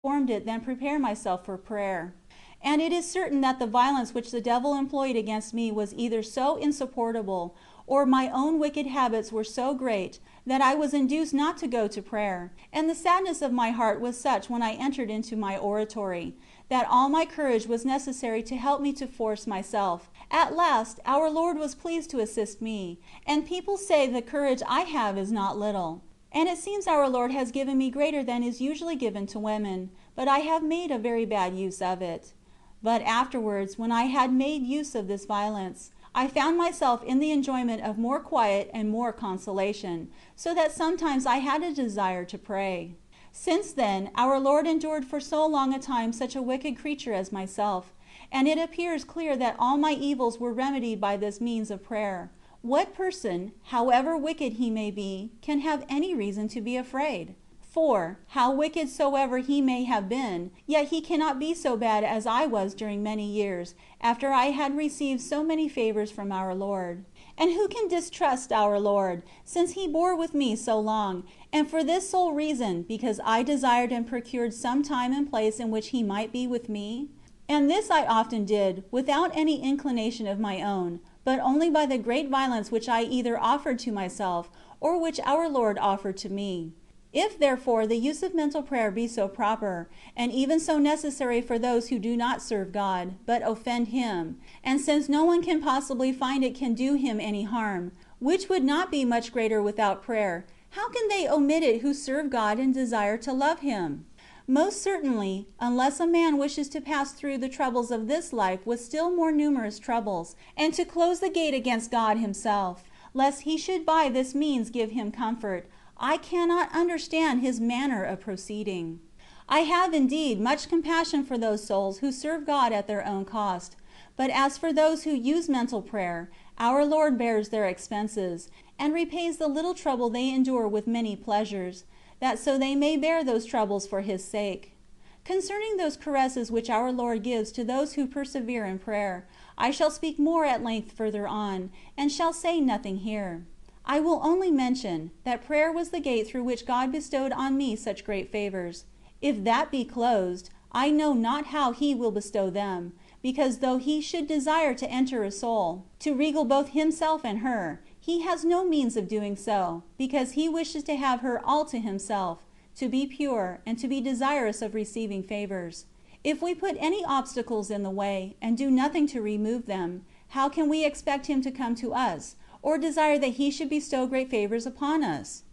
performed it than prepare myself for prayer. And it is certain that the violence which the devil employed against me was either so insupportable, or my own wicked habits were so great, that I was induced not to go to prayer. And the sadness of my heart was such when I entered into my oratory, that all my courage was necessary to help me to force myself. At last our Lord was pleased to assist me, and people say the courage I have is not little. And it seems our Lord has given me greater than is usually given to women, but I have made a very bad use of it. But afterwards, when I had made use of this violence, I found myself in the enjoyment of more quiet and more consolation, so that sometimes I had a desire to pray. Since then, our Lord endured for so long a time such a wicked creature as myself, and it appears clear that all my evils were remedied by this means of prayer. What person, however wicked he may be, can have any reason to be afraid? For, how wicked soever he may have been, yet he cannot be so bad as I was during many years, after I had received so many favors from our Lord. And who can distrust our Lord, since he bore with me so long, and for this sole reason, because I desired and procured some time and place in which he might be with me? And this I often did, without any inclination of my own, but only by the great violence which I either offered to myself, or which our Lord offered to me. If therefore the use of mental prayer be so proper, and even so necessary for those who do not serve God, but offend Him, and since no one can possibly find it can do Him any harm, which would not be much greater without prayer, how can they omit it who serve God and desire to love Him? Most certainly, unless a man wishes to pass through the troubles of this life with still more numerous troubles, and to close the gate against God Himself, lest He should by this means give him comfort, I cannot understand his manner of proceeding. I have indeed much compassion for those souls who serve God at their own cost, but as for those who use mental prayer, our Lord bears their expenses, and repays the little trouble they endure with many pleasures, that so they may bear those troubles for His sake. Concerning those caresses which our Lord gives to those who persevere in prayer, I shall speak more at length further on, and shall say nothing here. I will only mention, that prayer was the gate through which God bestowed on me such great favors. If that be closed, I know not how He will bestow them, because though He should desire to enter a soul, to regale both Himself and her, He has no means of doing so, because He wishes to have her all to Himself, to be pure, and to be desirous of receiving favors. If we put any obstacles in the way, and do nothing to remove them, how can we expect Him to come to us, or desire that He should bestow great favors upon us?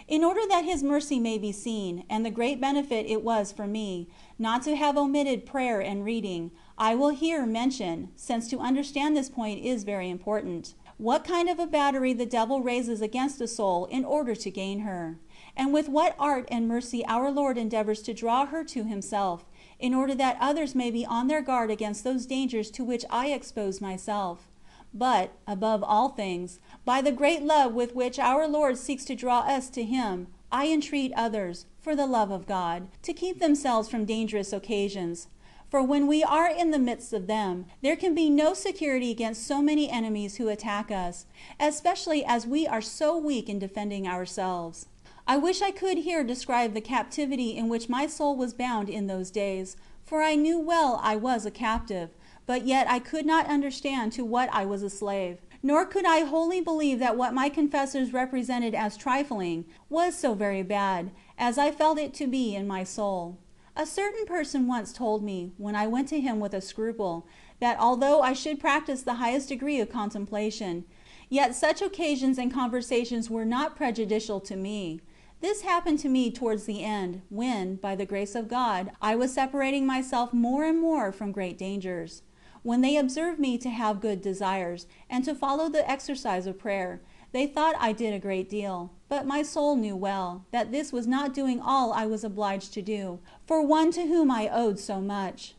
In order that His mercy may be seen, and the great benefit it was for me, not to have omitted prayer and reading, I will here mention, since to understand this point is very important, what kind of a battery the devil raises against a soul in order to gain her, and with what art and mercy our Lord endeavors to draw her to Himself, in order that others may be on their guard against those dangers to which I expose myself. But, above all things, by the great love with which our Lord seeks to draw us to Him, I entreat others, for the love of God, to keep themselves from dangerous occasions. For when we are in the midst of them, there can be no security against so many enemies who attack us, especially as we are so weak in defending ourselves. I wish I could here describe the captivity in which my soul was bound in those days, for I knew well I was a captive, but yet I could not understand to what I was a slave, nor could I wholly believe that what my confessors represented as trifling was so very bad, as I felt it to be in my soul. A certain person once told me, when I went to him with a scruple, that although I should practice the highest degree of contemplation, yet such occasions and conversations were not prejudicial to me. This happened to me towards the end, when, by the grace of God, I was separating myself more and more from great dangers. When they observed me to have good desires, and to follow the exercise of prayer, they thought I did a great deal, but my soul knew well, that this was not doing all I was obliged to do, for one to whom I owed so much.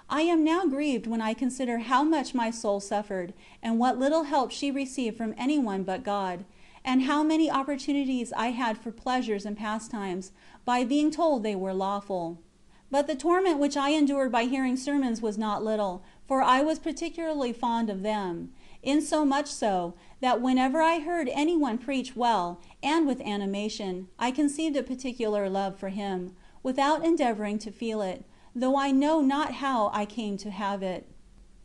I am now grieved when I consider how much my soul suffered, and what little help she received from anyone but God, and how many opportunities I had for pleasures and pastimes, by being told they were lawful. But the torment which I endured by hearing sermons was not little, for I was particularly fond of them, insomuch so, that whenever I heard anyone preach well, and with animation, I conceived a particular love for him, without endeavoring to feel it, though I know not how I came to have it.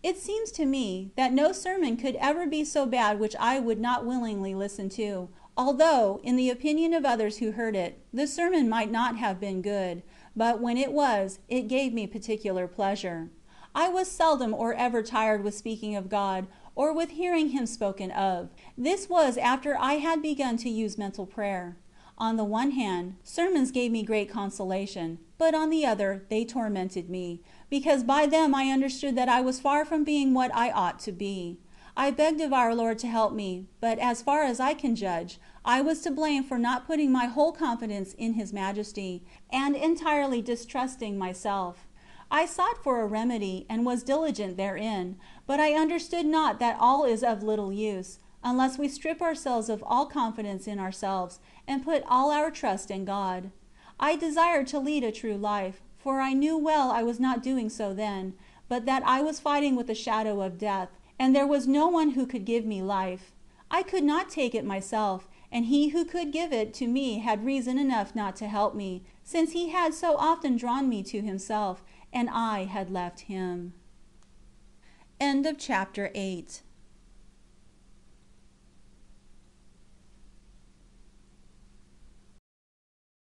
It seems to me that no sermon could ever be so bad which I would not willingly listen to, although, in the opinion of others who heard it, the sermon might not have been good, but when it was, it gave me particular pleasure. I was seldom or ever tired with speaking of God, or with hearing Him spoken of. This was after I had begun to use mental prayer. On the one hand, sermons gave me great consolation, but on the other they tormented me, because by them I understood that I was far from being what I ought to be. I begged of our Lord to help me, but as far as I can judge, I was to blame for not putting my whole confidence in His Majesty, and entirely distrusting myself. I sought for a remedy, and was diligent therein, but I understood not that all is of little use, unless we strip ourselves of all confidence in ourselves, and put all our trust in God. I desired to lead a true life, for I knew well I was not doing so then, but that I was fighting with the shadow of death, and there was no one who could give me life. I could not take it myself, and He who could give it to me had reason enough not to help me, since He had so often drawn me to Himself, and I had left Him. End of chapter 8.